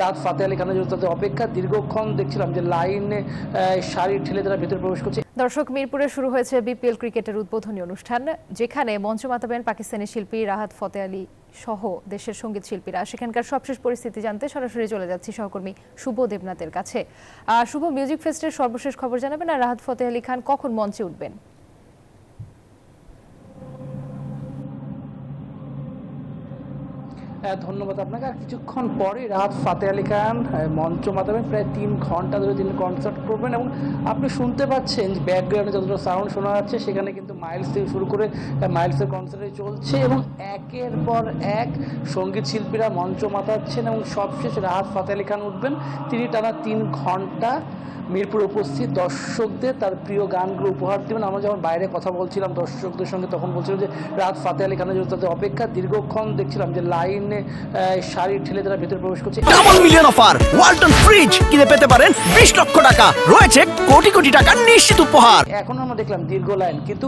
রাত ফাতে আলী খানের জন্য তাদের অপেক্ষা দীর্ঘক্ষণ দেখছিলাম যে লাইনে সারি ঠেলে তারা ভেতরে প্রবেশ করছে। দর্শক, মিরপুরে শুরু হয়েছে বিপিএল ক্রিকেটের উদ্বোধনী অনুষ্ঠান, যেখানে মঞ্চ মাতাবেন পাকিস্তানি শিল্পী রাহাত ফতে আলী সহ দেশের সঙ্গীত শিল্পীরা। সেখানকার সবশেষ পরিস্থিতি জানতে সরাসরি চলে যাচ্ছি সহকর্মী শুভ দেবনাথের কাছে। শুভ, মিউজিক ফেস্টের সর্বশেষ খবর জানাবেন, আর রাহাত ফতে আলী খান কখন মঞ্চে উঠবেন? ধন্যবাদ আপনাকে। আর কিছুক্ষণ পরে রাহাত ফাতে আলী খান মঞ্চ মাতাবেন, প্রায় 3 ঘন্টা ধরে তিনি কনসার্ট করবেন এবং আপনি শুনতে পাচ্ছেন ব্যাকগ্রাউন্ডে যতটা সাউন্ড শোনা যাচ্ছে সেখানে কিন্তু মাইলস থেকে শুরু করে মাইলসের কনসার্টে চলছে এবং একের পর এক সঙ্গীত শিল্পীরা মঞ্চ মাতাচ্ছেন এবং সবশেষ রাহাত ফাতে আলী খান উঠবেন। তিনি টানা 3 ঘন্টা মিরপুরে উপস্থিত দর্শকদের তার প্রিয় গানগুলো উপহার দেবেন। আমরা যখন বাইরে কথা বলছিলাম দর্শকদের সঙ্গে তখন বলছিলাম যে রাহাত ফাতে আলী খানের জন্য তাদের অপেক্ষা দীর্ঘক্ষণ দেখছিলাম যে লাইনে সারি ঠেলে তারা ভেতরে প্রবেশ করছে। Double million offer Walton fridge কিনে পেতে পারেন 20 লক্ষ টাকা, রয়েছে কোটি কোটি টাকার নিশ্চিত উপহার। এখন আমরা দেখলাম দীর্ঘ লাইন, কিন্তু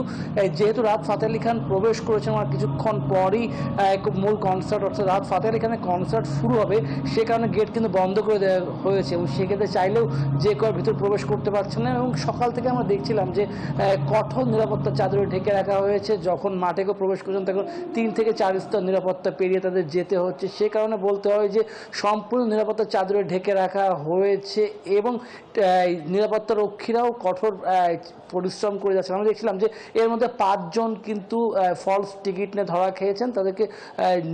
যেহেতু রাহাত ফাতে আলী খান প্রবেশ করেছেন আমার কিছুক্ষণ পরই মূল কনসার্ট অর্থাৎ রাহাত ফাতে আলী খানের কনসার্ট শুরু হবে, সে কারণে গেট কিন্তু বন্ধ করে দেওয়া হয়েছে এবং সেক্ষেত্রে চাইলেও যে কেউ ভিতরে প্রবেশ করতে পারছে না। এবং সকাল থেকে আমরা দেখছিলাম যে কঠোর নিরাপত্তার চাদরে ঢেকে রাখা হয়েছে। যখন মাঠে কেউ প্রবেশ করছেন তখন 3 থেকে 4 স্তর নিরাপত্তা পেরিয়ে তাদের যেতে হচ্ছে। সে কারণে বলতে হয় যে সম্পূর্ণ নিরাপত্তার চাদরে ঢেকে রাখা হয়েছে এবং নিরাপত্তা রক্ষীরাও কঠোর পরিশ্রম করে যাচ্ছেন। আমরা দেখছিলাম যে এর মধ্যে 5 জন কিন্তু ফলস টিকিট নিয়ে ধরা খেয়েছেন, তাদেরকে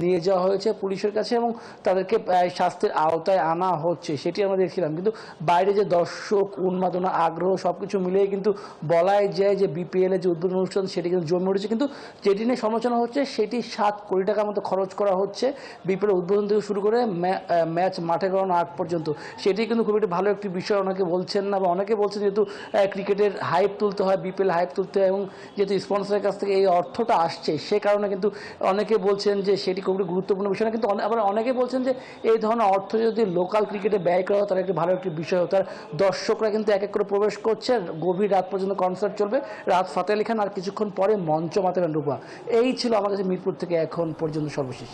নিয়ে যাওয়া হয়েছে পুলিশের কাছে এবং তাদেরকে শাস্তির আওতায় আনা হচ্ছে, সেটি আমরা দেখছিলাম। কিন্তু বাইরে যে দর্শক উন্মাদনা আগ্রহ সবকিছু মিলিয়ে কিন্তু বলাই যায় যে বিপিএল এর যে উদ্বোধন অনুষ্ঠান সেটি কিন্তু জমে উঠেছে। কিন্তু যেটি নিয়ে সমালোচনা হচ্ছে সেটি 7 কোটি টাকার মতো খরচ করা হচ্ছে বিপিএল উদ্বোধন থেকে শুরু করে ম্যাচ মাঠে গড়ানো আগ পর্যন্ত। সেটি কিন্তু খুব একটি ভালো একটি বিষয় অনেকে বলছেন না, বা অনেকে বলছেন যেহেতু ক্রিকেটের হাইপ তুলতে হয়, বিপিএল হাইপ তুলতে হয় এবং যেহেতু স্পন্সরের কাছ থেকে এই অর্থটা আসছে সে কারণে কিন্তু অনেকে বলছেন যে সেটি খুব গুরুত্বপূর্ণ বিষয় না। কিন্তু আবার অনেকে বলছেন যে এই ধরনের অর্থ যদি লোকাল ক্রিকেটে ব্যয় করা হয় তাহলে একটি ভালো একটি বিষয় হতো। আর দর্শকরা কিন্তু এক এক করে প্রবেশ করছে, গভীর রাত পর্যন্ত কনসার্ট চলবে। রাহাত ফাতে আলী খান আর কিছুক্ষণ পরে মঞ্চ মাতাবেন রূপা। এই ছিল আমাদের মিরপুর থেকে এখন পর্যন্ত সর্বশেষ।